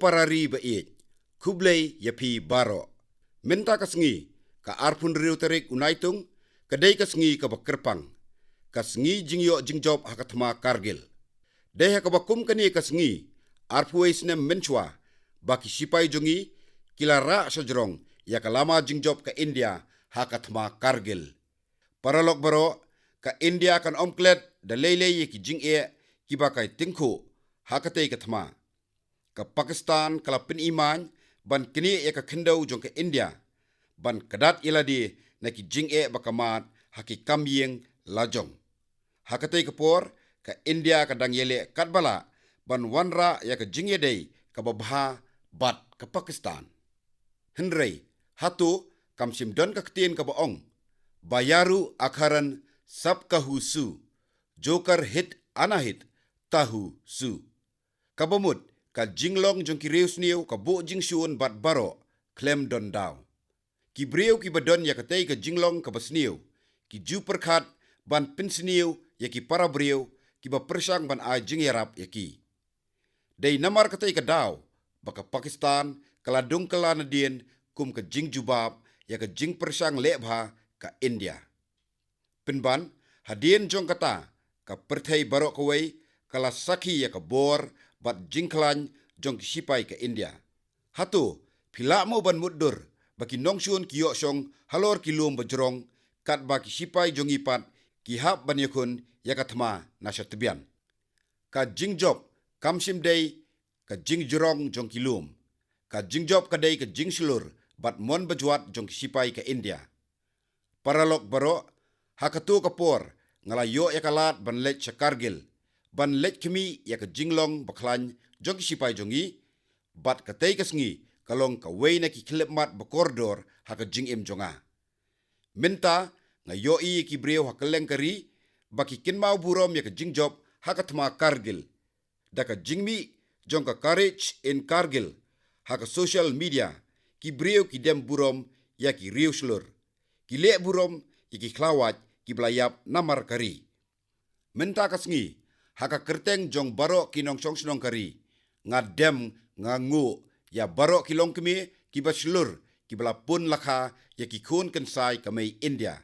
parari ba kublei yapi baro. Minta kasngi ka arpun riu terik unaitung kadai kasngi ka bakerpang. Kasngi jingyo jingjob hakatma Kargil. Deha ka bakum kani kasngi arpuai sinem menchwa baki sipai jongi kilara sajrong ya kalama jingjob ka India hakatma Kargil. Paralok baro ka India kan omklet da lele ye ki jing'e ki bakai tingku hakatei katma. Ka Pakistan kalapin iman ban kini ya ka kendau jong ka India ban kadat iladi na ki jing'e bakamat haki kamyeng lajong. Hakatei kapor ka India kadang yele katbala ban wanra ya ka jing'e dei ka babha bat ka Pakistan. Henrei hatu kamsim don ka ketien ka baong. Bayaru akharan sab kahu su. Jokar hit anahit tahu su. Kabamut ka jinglong jong ki reus niu ka bo jingsyun bat baro klem don daw. Ki breu ki badon ya katei ka jinglong ka basniu. Ki ju perkat ban pinsniu ya ki para breu ki ba persang ban a jingerap ya ki. Dei namar katei ka daw baka Pakistan kaladung kalanadien kum ka jing jubab ya ka jing persang lebha ka India. Pinban hadien jong kata ka perthai baro kawai kala saki ya ka bor bat jingklan jong sipai ka India. Hatu pila mo ban mudur baki nongsyun ki yoksong halor kilum bajrong kat baki sipai jong ipat ki hap ban yakun ya katma nasyatbian. Ka jingjob kamsim dei ka jingjrong jong kilum. Ka jingjob kadai ka jingslur bat mon bajuat jong sipai ka India. Paralok baro hakatu kapor ngalayo ya kalat ban lech sa Kargil. Ban lech kemi ya ka jinglong baklan jong sipai jongi bat katei kasngi kalong ka way na ki klipmat bakordor haka jingim jonga. Minta ngayo i ki breu hakaleng kari baki kinmau burom ya ka jingjob hakatma Kargil. Da ka jingmi jong ka courage in Kargil haka social media ki breu ki dem burom ya ki riu slur. Ki le burom ya ki klawat ki belayap namar kari. Minta kasngi haka kerteng jong baro kinong song senong kari. Ngadem ngangu ya baro kilong kemi ki baslur ki belapun lakha ya ki kun kensai kamay India.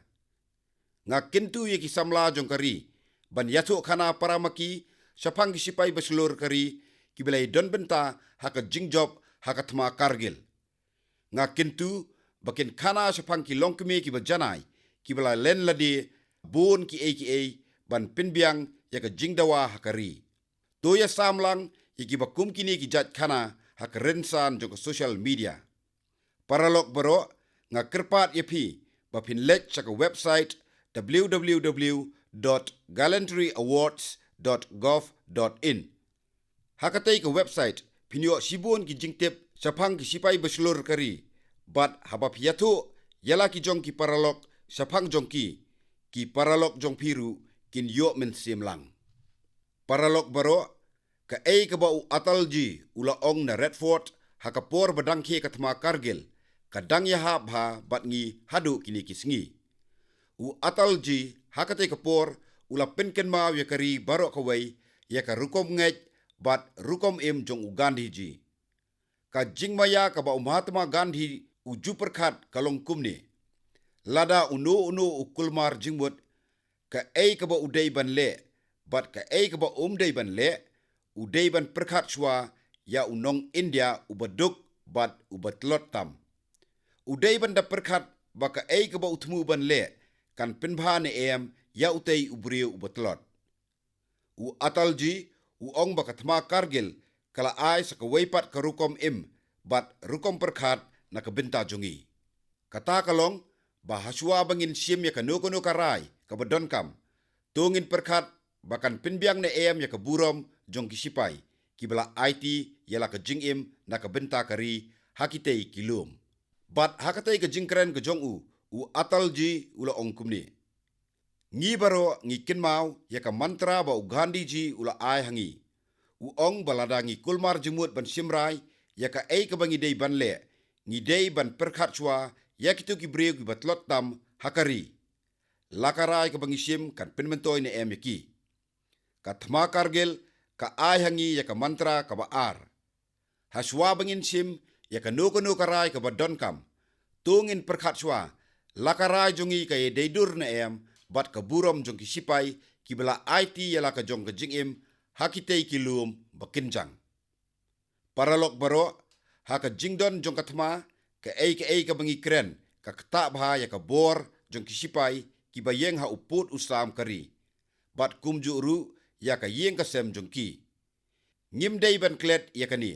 Nga kintu ya ki samla jong kari. Ban yatu kana paramaki sapang ki sipai baslur kari ki belay don benta haka jingjob haka tma Kargil. Nga kintu bakin kana sapang ki long kemi ki bajanai ki belay len ladi bun ki ban pinbiang ya ka jingdawa hakari. Toya samlang ya ki bakum kini ki jat kana haka rensan jong social media. Paralok baro nga kerpat yapi bapin lech sa ka website www.gallantryawards.gov.in. Hakatay ka website pinyo sibun ki jingtip sapang ki sipai baslur kari. Bat habap yato yala ki jong ki paralok sapang jong ki paralok jong piru kin yo men simlang. Paralok baro ka ka bau atalji ula ong na Redford hakapor badangki katma Kargil kadang ya habha bat ngi hadu kini kisngi. U atalji hakate kapor ula penken ma ya kari baro kawai ya ka rukom ngej bat rukom im jong u Gandhi ji. Ka jingmaya ka bau Mahatma Gandhi u juperkat kalong kumni. Lada unu u kulmar jingmut ka ka ba udai ban le bat ka ka ba umdai ban le udai ban perkat shwa ya unong India ubaduk bat ubatlot tam. Udai ban da perkat baka ka ba utmu ban le kan pinbha ne ya utei ubriu ubatlot. U atalji u ong baka tma Kargil kala ai sa kawaipat ka rukom im bat rukom perkat na kabinta jongi. Kata kalong bahaswa bangin sim ya kanukuno karay kabadon kam. Tungin perkat bakan pinbiang na ya kaburom jong kisipay. Kibala IT yala ka jingim na kabenta kari hakitay kilum. Bat hakatay ka jingkren ka jong u atalji ula ong kumni. Ngi baro ngi kinmau ya ka mantra ba u Gandhi ji ula ay hangi. U ong balada ngi kulmar jimut ban simray ya ka ka bangi day ban le. Ngi day ban perkat chwa ya kitu ki breu ki batlot tam hakari. Lakaray ka bangi sim kan pinmentoy na yaki. Ka tma Kargil ka ay hangi ya ka mantra ka baar. Haswa bangin sim ya kanu karai ka badon kam. Tungin perkat swa lakarai jongi ka ye deidur na em bat ka burom jong ki sipai ki bela IT ya ka jong ka jingim hakitei ki luum bakinjang. Paralok baro haka jingdon jong katma ka ka bangi kren ka kata bha ya ka bor jong ki sipai ki bayeng ha uput usam kari. Bat kumju ru ya ka yeng ka sem jong ki. Ngim dei ban klet ya kani.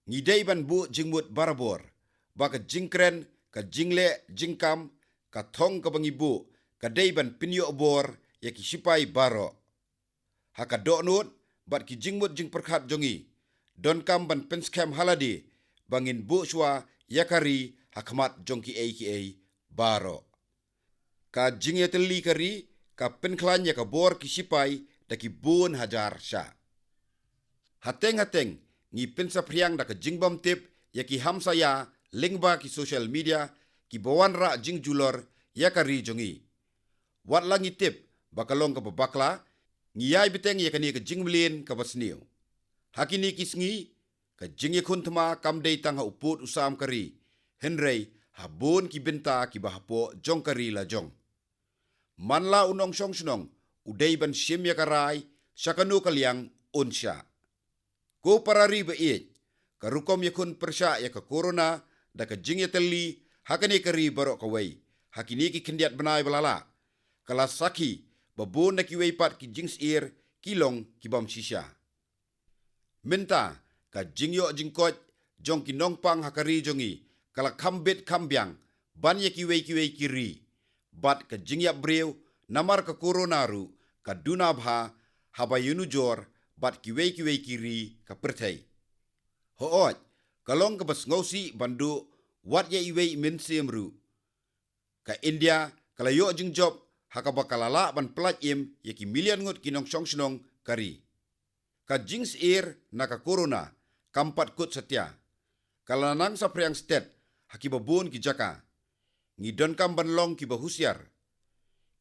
Ngidei ban bu jingmut barabor. Ba ka jingkren ka jingle jingkam ka thong ka bangi bu ka dei ban pinyo bor ya ki sipai baro. Haka donut bat ki jingmut jing perkhat jongi. Don kam ban penskem haladi bangin bu swa yakari hakmat jongki baro. Ka jingye teli kari ka penklan ya ka bor ki sipai da ki bun hajar sya. Hateng ngi pensa priang da ka jingbam tip ya ki hamsa ya lingba ki social media ki bawan ra jing julor ya kari jongi. Wat langi tip bakalong ka babakla ngiyai biteng ya kani ka jingmlin ka basniu. Hakini kisngi ka jingye kuntma kam dei tang ha uput usam kari. Henrei habun ki binta ki bahapo jong kari la jong. Manla unong song snong udei ban sim ya karai sakanu kaliang unsya. Ko parari ba ka rukom yakun persya ya ka corona da ka jingye teli hakani kari barok kawai. Hakini ki kendiat benai balala. Kala saki babun na ki weipat ki jings ir kilong ki bam sisya. Minta ka jingyo jingkot jong ki nongpang hakari jongi kala kambit kambyang ban ya ki wei kiri. Bat ka jingya brew namar ka koronaru ka dunabha habayunu jor bat ki wei kiri ka pertai. Hoot kalong ka bas ngosi bandu wat ya iwei min simru. Ka India kala yo jingjob haka bakalala ban pelat im ya ki milian ngut kinong song snong kari. Ka jings ir na ka corona kampat kut setia. Kala nang sa priang stet haki babun ki jaka. Ngidon kam banlong ki bahusiar.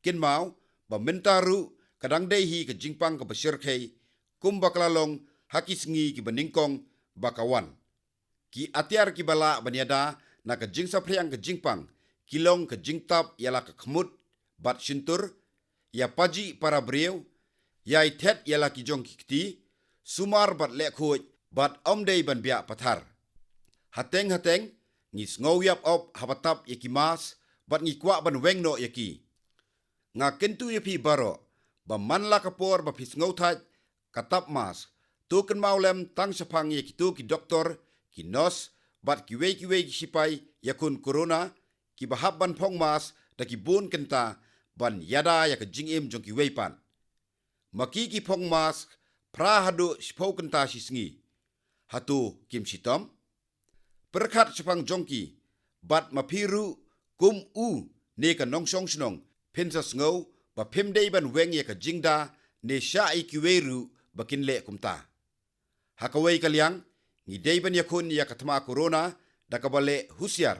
Kin mau bamentaru kadang dehi ke jingpang ke besirkei kum bakalalong haki sengi ki beningkong bakawan. Ki atiar ki bala baniada na ke jingsa priang ke jingpang kilong ke jingtap yala ke kemut bat sintur ya paji para brew ya itet yala ki jong kikti sumar bat lekhuj bat omdei ban biak pathar. Hateng ngis ngowyap op habatap yaki mas bat ngikwa ban wengno yaki. Nga kentu yapi baro ba manla kapor ba pis ngautaj katap mas tuken maulem tang sapang yaki tu ki doktor ki nos bat ki wei ki sipai yakun corona ki bahab ban phong mas da ki bun kenta ban yada yak jingim jong ki weipan. Maki ki phong mas pra hadu spoken ta sisngi. Hatu kim sitom. Perkat sepang jongki. Bat mapiru kum ne ka nongsong snong. Pinsas ngau ba pimdei ban weng ya ka jingda ne sya ikiweru bakin le kumta. Hakawai kaliang ngidei ban yakun ya katma corona da ka bale husiar.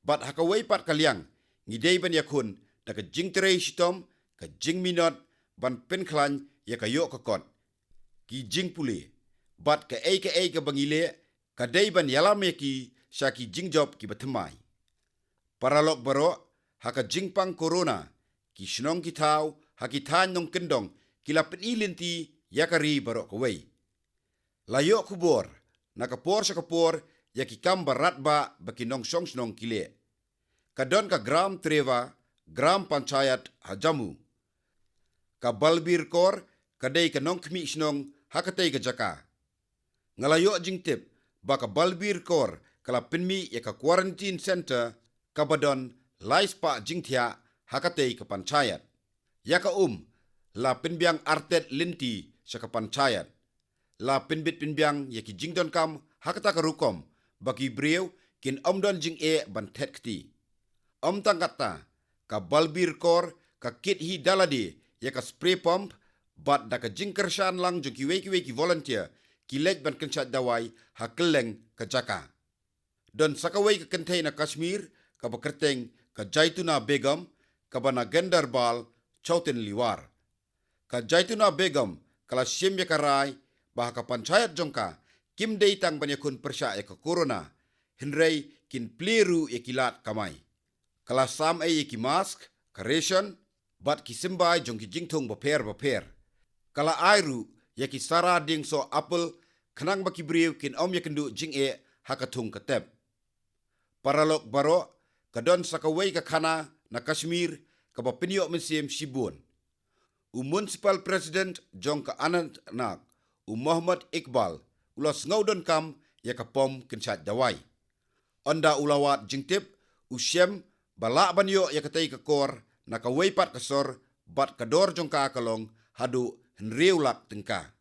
Bat hakawai pat kaliang ngidei ban yakun da ka jingterei sitom ka jingminot ban penklan ya ka yok kakot. Ki jingpuli bat ka ka bangile ka deiban yalam ki syaki jingjob ki batemai. Paralok baro haka jingpang corona ki snong ki tau haki tan nong kendong kila penilinti yakari baro kawai. Layo kubor nakapor sa kapor yaki kam barat ba bakinong song snong kile. Kadon ka gram treva gram panchayat hajamu. Ka balbir kor kadai ka nong kmi snong hakatay ka jaka. Ngalayo jingtip baka balbir kor kala pinmi ya ka quarantine center kabadon laispa jingtia hakatay ka panchayat. Ya ka la pinbiang artet linti sa ka panchayat. La pinbit pinbiang ya ki jingdon kam hakata ka rukom baki brew kin omdon jing ban tet kti. Tang kata ka balbir kor ka kit hi daladi ya ka spray pump bat da ka jingkershan lang jong ki volunteer ki lej ban kensat dawai hakeleng ka jaka. Don sakawai ka kentay na Kashmir ka bakerteng ka Jaituna Begum ka bana Gandarbal Chauten Liwar. Ka Jaituna Begum kala siem ya karai bah ka panchayat jongka Kim day tang banyakun persya eka corona, henrei kin pliru ekilat kamai. Kala sam eki mask, karation, bat ki simbai jong ki jingthong baper. Kala airu yaki sara ding so apple, kanang baki briu kin om yakendu jing hakatung katep. Paralok baro, kadon sakaway ka kana na Kashmir kabapinyo mensim Shibun. Municipal President jong ka Anantnag, Muhammad Iqbal, ulas ngaudon kam yakapom kinsat dawai. Onda ulawat jingtip, usyem balak banyo yakatay kakor na kawaypat kasor bat kador jong ka kalong hadu henriulak tengka.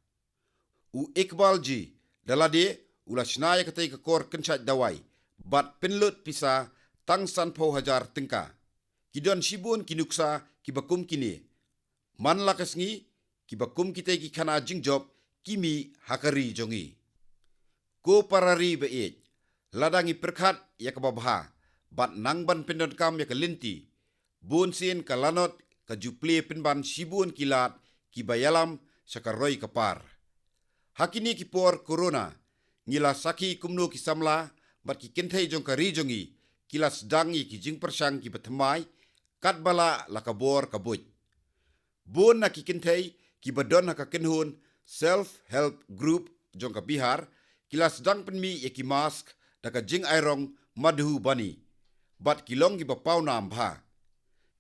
Iqbal ji, dalade ulas na yakatay kakor kinsat dawai, bat pinlut pisa tang sanpo hajar tengka. Kidon Shibun kinuksa kibakum kini. Man lakas ngi kibakum kita ki kana jingjob kimi hakari jongi. Ko parari beej. Ladangi perkhat yakababha. Bat nangban pendon kam yakalinti. Bun sin kalanot kajuple pinban Shibun kilat kibayalam sakaroi kapar. Hakini kipor corona. Ngila saki kumno kisamla bat kikintai jong kari jongi. Kilas dangi ki jing persang ki batamai. Kat bala lakabor kabuj. Bun na kikintai ki badon hakakinhun self-help group jong ka Bihar kilas dang penmi yaki mask daka jing airong madhu bani. Bat kilong ki bapau na ambha.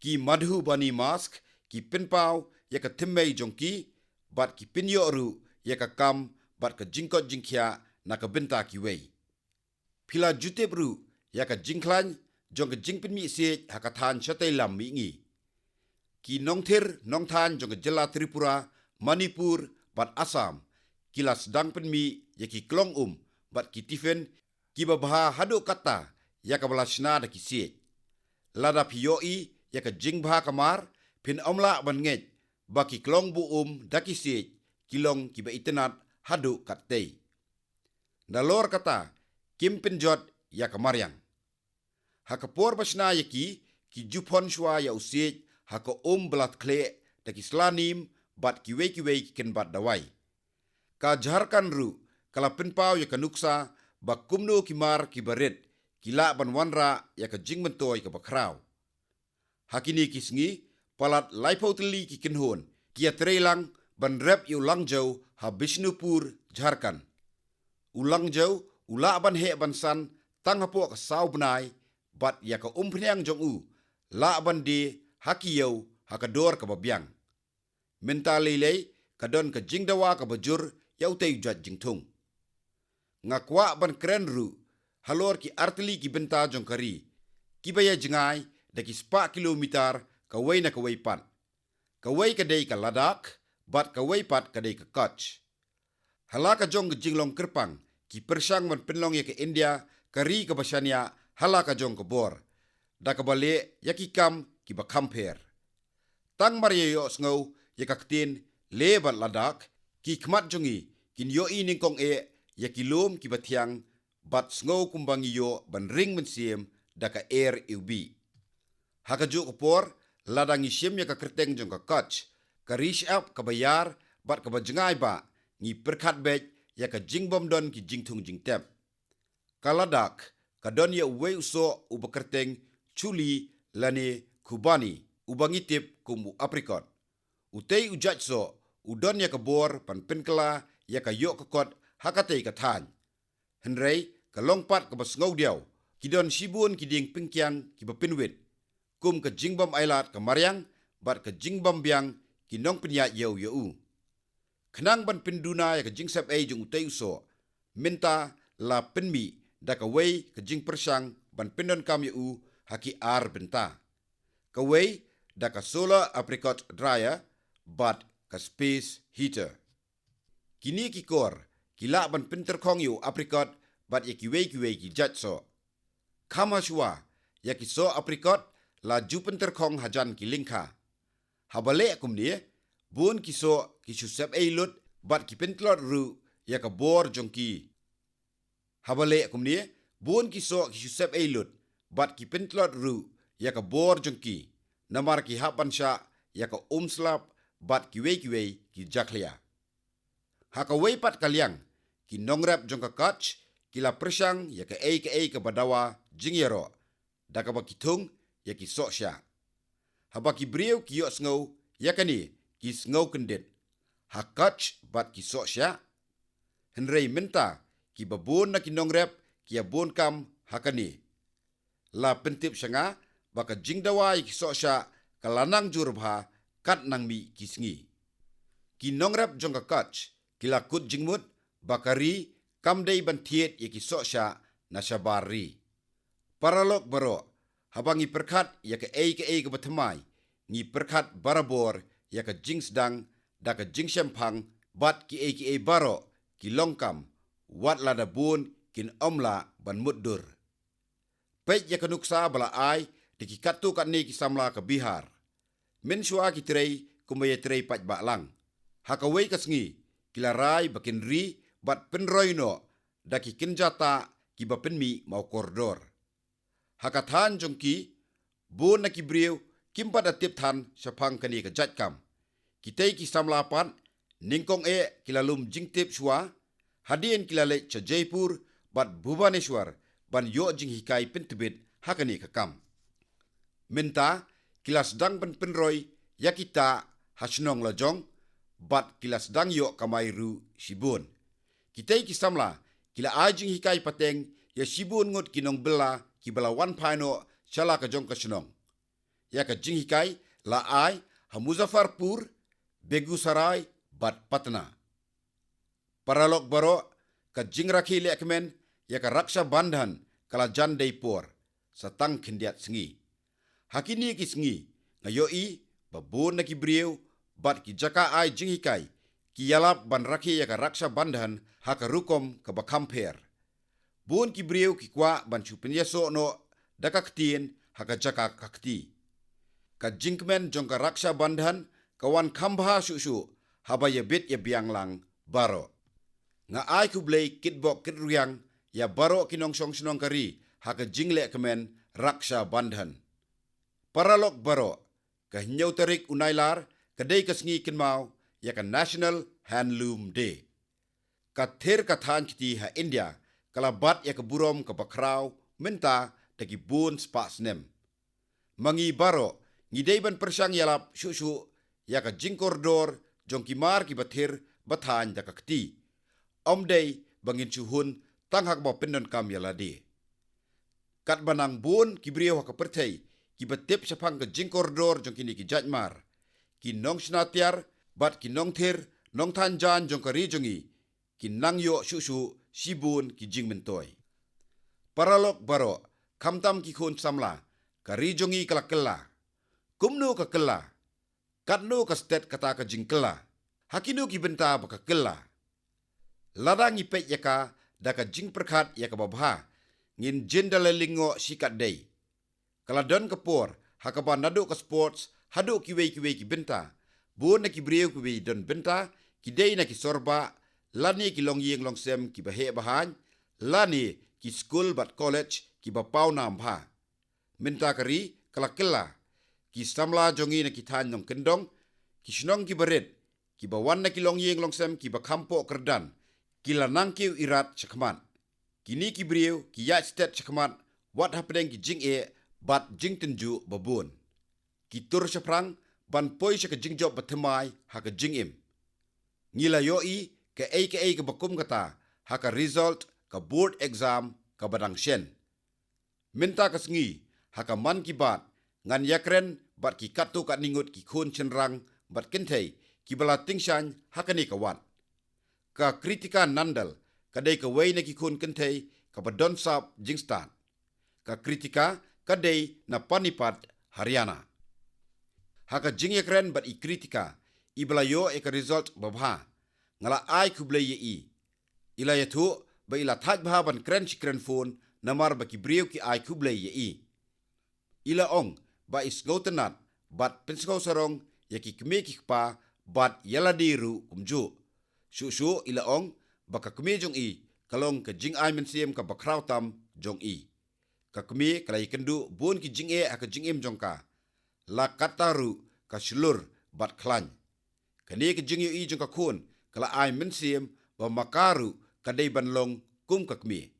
Ki madhu bani mask ki pinpau yaka timmei jong ki bat ki pinyo ru yaka kam bat ka jingkot jingkya na ka binta ki wei. Pila jutip ru yaka jingklan jong ka jingpinmi se hakathan syatay lam mi ngi. Ki nongthir nongthan jong ka jela Tripura, Manipur, bat Assam, kilas dang penmi yaki klong bat ki tifen ki babha hadu kata yaka balasna da ki se. Lada piyoi yaka jingbha kamar pin omla ban nget baki klong bu daki se kilong ki ba itenat hadu kattei. Nalor kata kim pinjot yaka maryang. Hakapor basna yaki ki jupon shwa ya usiej haka belat kle daki slanim bat kiwei ken bat dawai. Ka Jharkhand ru kala pinpau yaka nuksa bak kumno kimar kibaret kila ban wanra yaka jingmentoy ka bakraw. Hakini kisngi palat laipoteli ki kinhon kia trelang ban rep yu Langjau ha Bishnupur Jharkhand. Ulangjau ula ban he ban san tanghapo ka saw benai bat yaka pniang jong la ban de hakiyau hakador ka babyang. Menta lelei kadon ka jingdawa ka bajur yautay jat jingtung. Ngakwa ban kren ru halor ki arteli ki benta jong kari. Kibaya jengai daki 4 kilometer kaway na kaway pan. Kaway kadai ka Ladakh bat kaway pat kadai ka Kutch. Halaka jong jinglong kerpang ki persang man penlong ya ke India kari ka basyanya halaka jong ka bor. Da ka bale yaki kam ki bakamper. Tang mariyo sngaw yakaktin le bat Ladakh ki kmat jongi kin yo ningkong yaki lom ki batiang bat sngaw kumbangi yo ban ring mensiem da ka air ubi. Hakajo kapor ladang isyem yaka kerteng jong ka Kutch ka reach up ka bayar bat ka bajengai ba ngi perkat bej yaka jingbom don ki jingtung jingtep. Ka Ladakh ka don ya uwe uso ubakerteng chuli lane kubani ubangitip kumu aprikot. Utei ujat so udon yaka bor pan penkela yaka yok kakot hakatay kathan. Henrei ka longpat ka basngaw diaw kidon Shibun kiding pingkyang ki bapinwit. Kum ka jingbam ailat ka maryang bat ka jingbam biang kinong pinya yau yau. Kenang ban pinduna ya ka jingsap jung utay uso minta la penmi da ka way ka jing persang ban pindon kam yau haki ar benta. Ka way da ka solar apricot dryer bat ka space heater. Kini kikor kila ban pinter kong yu apricot bat ya kiwei ki jat so. Kama shua ya ki so apricot la jupenter kong hajan ki lingka. Habale akum dia bun kiso kisusep lut bat ki pentlot ru ya ka bor jongki. Habale akum dia bun kiso kisusep lut bat ki pentlot ru ya ka bor jongki. Namar ki hapan sya ya ka slap bat kiwei ki jaklia. Haka wei pat kaliang ki nongrap jong ka kach kila persang ya ka ke badawa jing yaro da ka bakitung ya ki soksha haba ki brieu ki yo sngo ya kani ki sngo kendet ha kach bat ki soksha henrei minta ki babon na ki nongrap ki abon kam hakani la pentip shanga baka jingdawa ki soksha kalanang jurba kat nang mi ki sngi ki nongrap jong ka kach kila kut jingmut bakari kamdei bantiet ya ki soksha na shabari paralok baro habangi perkat ya ka ke batamai ni perkat barabor ya ka jingsdang da ka jingshampang bat ki baro ki longkam wat lada bun kin omla ban muddur pej ya ka nuksa bala ai di ki katu kat ni ki samla ka bihar min shua ki trei kumaya trei paj baklang hakawei ka sngi kila rai bakin ri bat penroino da ki kinjata ki bapenmi mau koridor hakathan jongki bun na ki brieu kimpat atip than sapang kani ka jatkam kitei ki samlapan ningkong kila lum jingtip shua hadien kila le cha Jaipur bat Bhubaneswar ban yo jing hikai pentibit hakani ka kam minta kila sedang penroi yakita hasnong lajong bat kila sedang yo kamairu sibun kitei ki samla kila ajing hikai pateng ya sibun ngut kinong bela ki bala wan paino chala ka jong ka snong ya ka jing hikai la ai ha Muzaffarpur Begusarai bat Patna paralok baro ka jing rakhi lekmen ya ka Raksha Bandhan kala jan deipor satang khindiat sngi hakini ki sngi ngayoi babon na ki brieu bat ki jaka ai jing hikai ki yalap ban rakhi ya ka Raksha Bandhan haka rukom ka bakamper bun ki brieu ki kwa ban chupinya so no dakaktin haka jaka kakti ka jingmen jong ka Raksha Bandhan kawan khambha su habaya bit ya bianglang baro nga ai kublei kitbok kitruyang ya baro kinong song snong kari haka jingle kemen Raksha Bandhan paralok baro ka hinyau tarik unailar kadai kasngi kinmau ya ka National Handloom Day ka ther ka than kiti ha India kala bat ya ka burom ka bakraw minta tagi bun spasnem mangi baro ngidei ban persang yalap su ya ka jingkordor jong kimar ki bathir bathan da kakti omdei bangin chuhun tanghak ba pinnon kam yaladi kat banang bun ki brio ka perthei ki batip sapang ka jingkordor jong kini ki jajmar ki nong snatiar bat ki nong thir nong than jan jong ka ri jongi ki nang yo su sibun ki jingmentoy paralok baro kamtam ki khun samla ka ri jongi kala kella kumnu ka kella katnu ka stet kata ka jingkela hakinu ki benta ba ka kella ladangi pet yaka da ka jing perkhat yaka babha ngin jendale lingo sikat dei kala don kapor hakaba nadu ka sports hadu ki wei ki benta bun na ki brieu ki wei don benta ki dei na ki sorba lani ki long yeng long sem ki bahe bahan lani ki school bat college ki ba pau nam bha minta kari kala kella ki samla jongi na ki than nong kendong ki snong ki baret ki bawan na ki long yeng long sem ki ba kampo kerdan ki lanang ki irat chakman kini ki brieu ki ya stet chakman what happening ki jing bat jing tenju babun ki tur saprang ban poi sa ka jing job batamai ha ka jing im ngila yoi ka ka bakum kata ha ka result ka board exam ka badang shen minta ka sngi ha ka man ki bat ngan yakren bat ki katu kat ningut ki khun chenrang bat kentei ki bala tingshan hakani ka wan ka kritika nandal kadai ka wei na ki khun kentei ka badon sap jingstan ka kritika kadai na Panipat Haryana haka jing yakren bat i kritika i bala yo ka result babha ngala ai kuble ye ila yathu ba ila thaj bha ban kren chikren phone namar ba ki brieu ki ai kuble ye ila ong ba isgotenat bat pensko sarong yaki kme ki pa bat yaladiru kumju su ila ong baka kme jong i kalong ka jing ai men siem ka bakraw tam jong i ka kme kalai kendu bun ki jing aka jing im jong ka la kataru ka slur bat klan kane ki jing i jong ka khun kala ai men siem ba makaru kadai banlong kum kakmi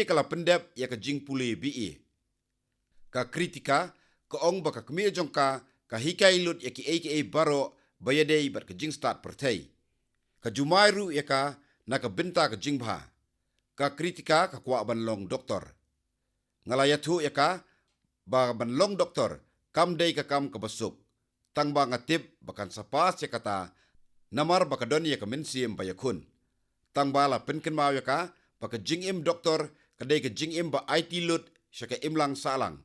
kala pendep ya ka jing puli bi ka kritika ka ong ba kakmi jongka ka hikai lut ya ki aka baro bayadei bat ka jing start pertai ka jumairu ya ka na ka binta ka jing bha ka kritika ka kwa banlong doktor ngalayathu ya ka ba banlong doktor kam dei ka kam ka basuk tang ba ngatip bakan sapas ya kata namar bakadon ya ka mensiem bayakun tang ba la penken mau ya ka baka jing im doktor kadai ka jing im ba IT lut syaka imlang salang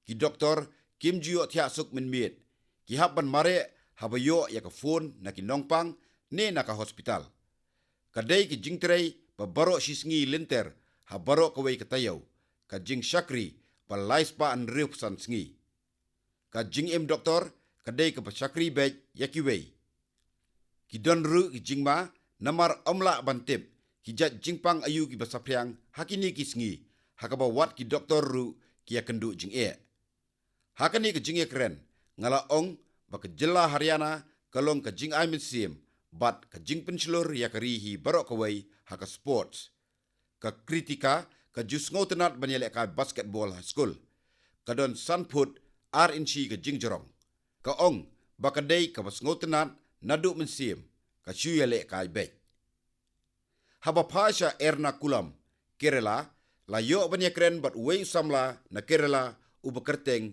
ki doktor kim jio thia suk min miet ki habban mare habayo ya ka phone na ki nongpang ne na ka hospital kadai ki jing trei ba baro shisngi linter ha baro ka wei ka tayo ka jing shakri ba laispa an riu san sngi ka jing im doktor kadai ka ba shakri bej ya ki wei ki don ru ki jingma namar omla bantip ki jat jingpang ayu ki basapryang hakini ki sngi hakaba wat ki doktor ru ki akendu jing hakani ki jing kren ngala ong baka jilla Haryana kalong ka jing aimin sim bat ka jing penslur ya kari hi barok kawai haka sports ka kritika ka jusngo tenat banyele ka basketball school kadon sanput ar inchi ka jing jorong ka ong baka dei ka basngo tenat nadu mensim ka chuyele ka bet haba pasha erna kulam Kerala la yo banyakren bat wei samla na Kerala ubakerteng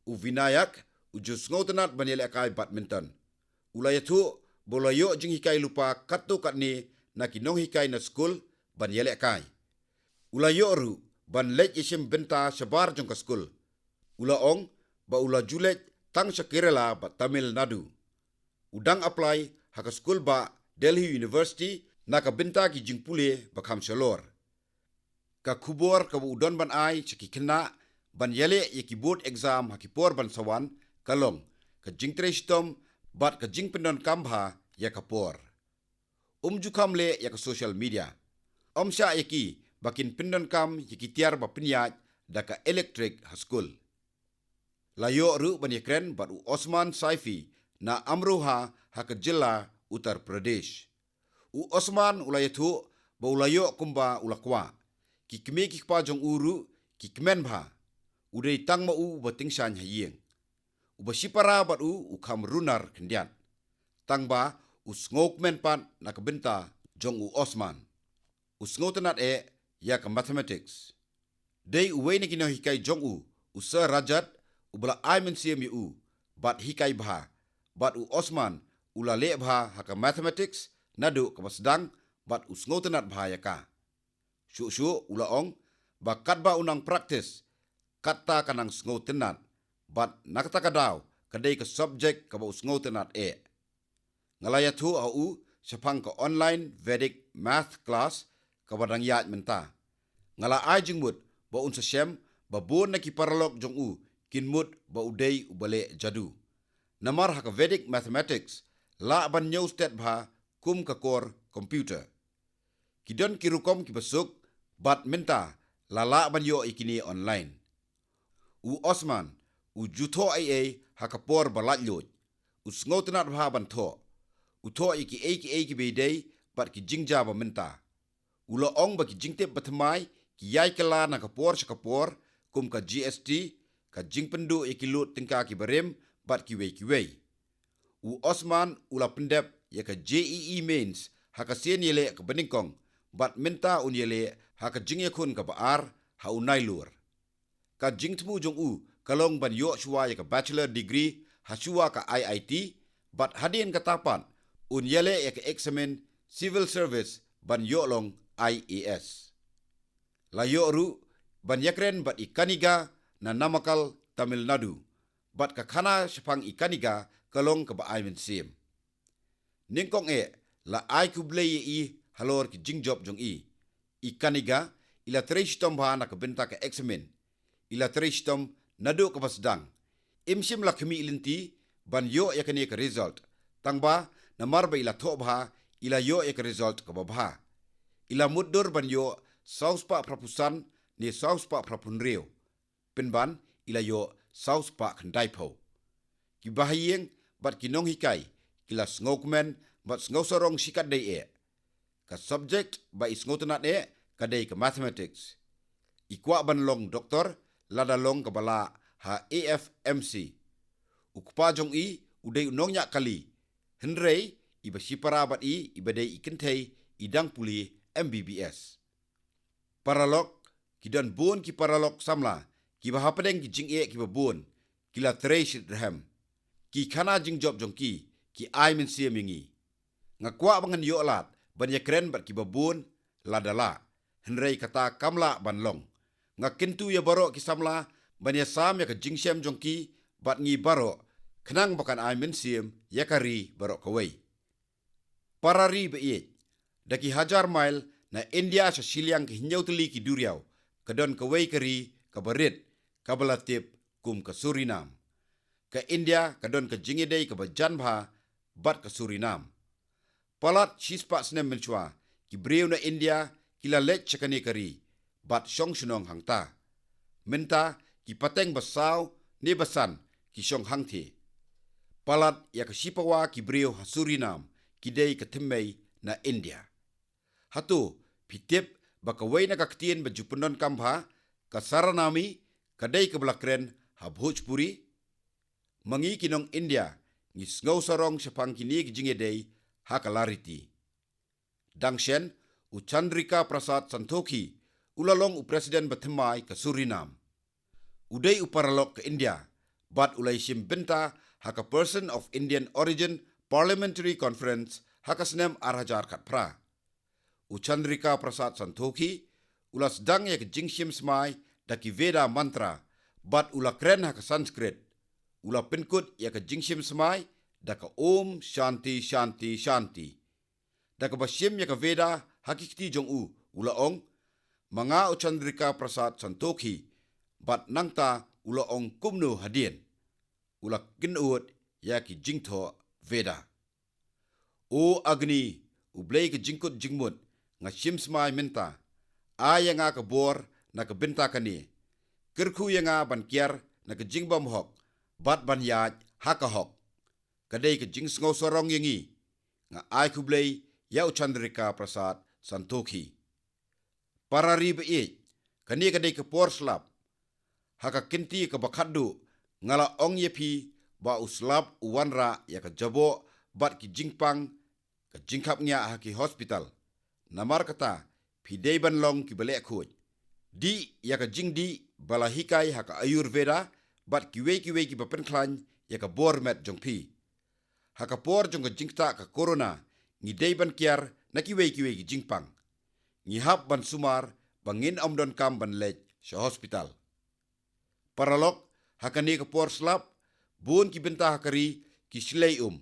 uvinayak ujus ngotenat banyele kai badminton ulayathu bolayo jing hikai lupa katu katni na kinong hikai na school banyele kai ulayo ru ban lej isim benta sabar jong ka school ulaong ba ula julej tang sa Kerala ba Tamil Nadu udang apply haka school ba Delhi University na ka benta ki jing pule ba kham shalor ka khubor ka udon ban ai chiki khna ban yele yeki board exam hakipor ban sawan kalong ka jing trestom bat ka jing pendon kambha ya kapor jukam le ya ka social media sha yeki bakin pendon kam yeki tiar ba pinyaj da ka electric haskul layo ru ban yekren bat Osman Saifi na Amroha haka jilla Uttar Pradesh Osman ulayathu ba ulayo kumba ulakwa ki kme ki pa jong uru ki kmen bha udei tang ma u bating san hayeng ubasipara bat u kham runar kendian tang ba usngok men pan na kabenta jong Osman usngok tanat ya ka mathematics dei uwe ne kino hikai jong usa rajat ubla aimen siam u bat hikai bha bat Osman ula le bha haka mathematics nadu kabasdang bat usngok tanat bha ya ka shu ulaong bakat ba unang practice kata kanang sngo tenat bat nakata kadaw kadai ka subject ka ba sngo tenat ngalaya thu au sapang ka online Vedic math class ka badang yat menta ngala ai jingmut ba unsa shem ba bon na ki paralok jong kinmut ba udei ubale jadu namar haka Vedic mathematics la ban nyaw stat bha kum ka kor computer kidon kirukom ki basuk bat menta lala ban yo ikini online Osman jutho hakapor balat yoj sngotenat bha ban tho utho iki bedei bat ki jingja ba menta ula ong ba ki jingte batmai ki yai kala na kapor kum ka GST ka jingpendu ikilut tingka ki barem bat ki wei Osman ula pendep ya ka JEE mains haka sen yele ka beningkong bat menta unyele haka jingye kun ka baar ha unai lur ka jingtmu jong kalong ban yo shwa ya ka bachelor degree ha shwa ka IIT bat hadin ka tapan unyele ya ka examen civil service ban yo long IAS la yo ru ban yakren bat ikaniga na namakal Tamil Nadu bat ka khana shapang ikaniga kalong ka ba aimen sim ningkong la ai kuble halor ki jingjob jong ikaniga ila trestom ba na ka benta ka examen ila trestom nadu ka basdang imsim lakmi ilinti ban yo yakani ka result tangba namar ba ila thobha ila yo ek result ka babha ila muddur ban yo sauspa prapusan ni sauspa prapunreo pinban ila yo sauspa khandai pho ki bahiyeng bat kinong hikai kila ngokmen bat ngosarong sikat dei ka subject ba isngotunat e kadai ka mathematics. Ikwa banlong doktor ladalong kabala ha AFMC. Ukpa jong i udai unongnya kali. Henrei iba sipara bat i ibadai ikentei idang puli MBBS. Paralog kidan bon ki paralog samla ki bahapadeng ki jing e ki babon kila treshit raham. Ki kana jing job jong ki ai men siam yingi. Ngakwa bangan yolat ban yakren bat ki babon ladala. Henrei kata kamla banlong. Ngakintu ya baro ki samla ban ya sam ya ka jing siam jong ki bat ngi baro kenang bakan ai men siam yakari baro kawai. Parari be daki hajar mile na India sa siliang ki hinyau teli ki duriau kadon kawai kari kabarit kabalatip kum ka Surinam. Ka India kadon ka jingidei ka bajanbha bat ka Surinam. Palat shispa snem menchua ki breu na India kila lech chakani kari bat shong shunong hangta. Menta ki pateng basau ni basan ki shong hangti. Palat ya ka shipawa ki breu ha Surinam kidei ka timmei na India. Hatu pitip bakawai na kaktien bajupunon kambha ka Saranami kadai ka Blakren ha Bhojpuri. Mangi kinong India ngis ngau sarong sapang kini kijingedei ha kalariti. Dangshen u Chandrika Prasad Santokhi ulalong u Presiden batemai ka Surinam. Udai uparalok ke India bat ulai simbenta ha ka Person of Indian Origin Parliamentary Conference ha ka snem arhajar katpra. U Chandrika Prasad Santokhi ulas dang ya ke jingsim smai daki Veda mantra bat ula kren ha ka Sanskrit. Ula pinkut ya ka jingsim smai daka Om Shanti Shanti Shanti. Daka basim ya ka Veda hakikti jong ula ong mga u Chandrika Prasad Santokhi bat nangta ula ong kumnu hadien. Ula kinuut ya ki jingtho Veda. O Agni ublay ka jingkut jingmut nga simsmai minta aya nga ka bor na ka binta kani kirku ya nga ban kier na ka jingbam hok bat ban yaj haka hok kadai ka jing sngo sorong yangi nga ai kublay ya Chandrika Prasad Santokhi. Parari be kani kadai ka por slap haka kinti ka bakhaddu ngala ong yepi ba uslap uwanra ya ka jabo bat ki jingpang ka jingkap nya haki hospital. Namar kata pidei banlong ki bale khoj. Di ya ka jingdi balahikai haka Ayurveda bat kiwei ki bapenklan ya ka bormet jongpi. Haka por jong ka jingta ka corona ngi dei ban kiar na kiwei ki jingpang. Ngi hap ban sumar bangin omdon kam ban lech sa hospital. Paralok haka ni ka por slap bun ki benta hakari ki Sleium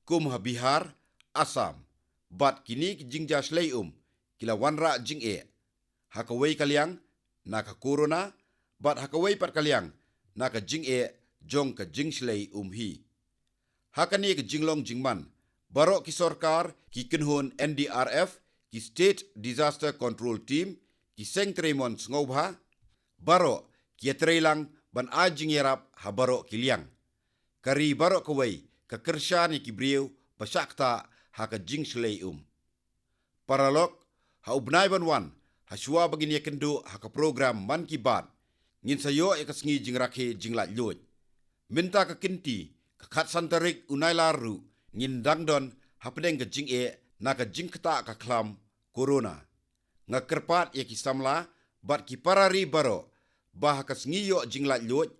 kum ha Bihar Assam. Bat kini ki jingja Sleium kila wanra jing hakawai kaliang na ka corona bat hakawai pat kaliang na ka jing jong ka jing Sleium hi. Hakani ka jinglong jingman baro ki sorkar ki kinhon NDRF ki State Disaster Control Team ki Sengtremon ngobha baro ki trailang ban a jingerap ha baro kiliang. Kari baro kawai ka kersyani ki brieu basakta haka jing Sleium. Paralok ha ubnai banwan ha shua bagin yakendo haka program man ki bat ngin sayo e kasngi jingrakhe jinglat lloj. Minta ka kinti ka khat santarik unai laru ngin dangdon ha pedeng ka jing na ka jing kata ka klam corona. Nga kerpat ya ki samla bat ki parari baro bah ka sngi yo jinglat lloj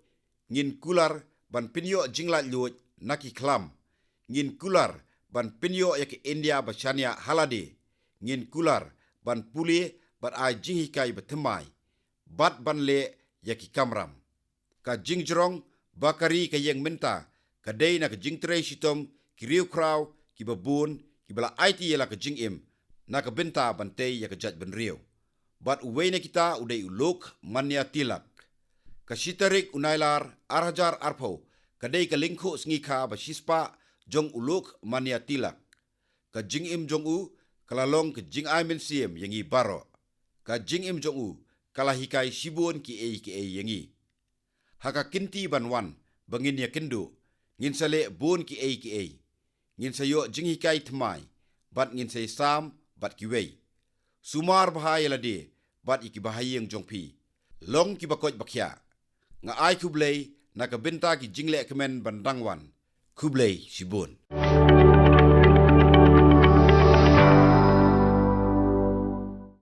ngin kular ban pinyo jinglat lloj na ki klam ngin kular ban pinyo ya ke India bashania halade ngin kular ban puli bat ai jinghikai batemai bat ban le ya ki kamram ka jingjrong bakari ka yeng minta ka dei na ka jingtre shitom ki riu kraw ki babun ki bala IT ya la ka jingim na ka binta bantei ya ka jaj ban riu bat uwei na kita udai ulok mania tilak ka shitarik unailar arhajar arpo ka dei ka lingkho sngi kha bashispa jong uluk mania tilak ka jingim jong kalalong ka jing ai men siem yangi baro ka jingim jong kalahikai shibun ki yangi haka kinti banwan bangin ya kendo ngin sale bon ki ngin sayo jinghikai tmai bat ngin say sam bat kiwei. Sumar bahaya lade bat iki bahaya yang jongpi. Long ki bakoj bakya. Nga ai Kublai na ka benta ki jingle kemen bandangwan. Kublai Sibun.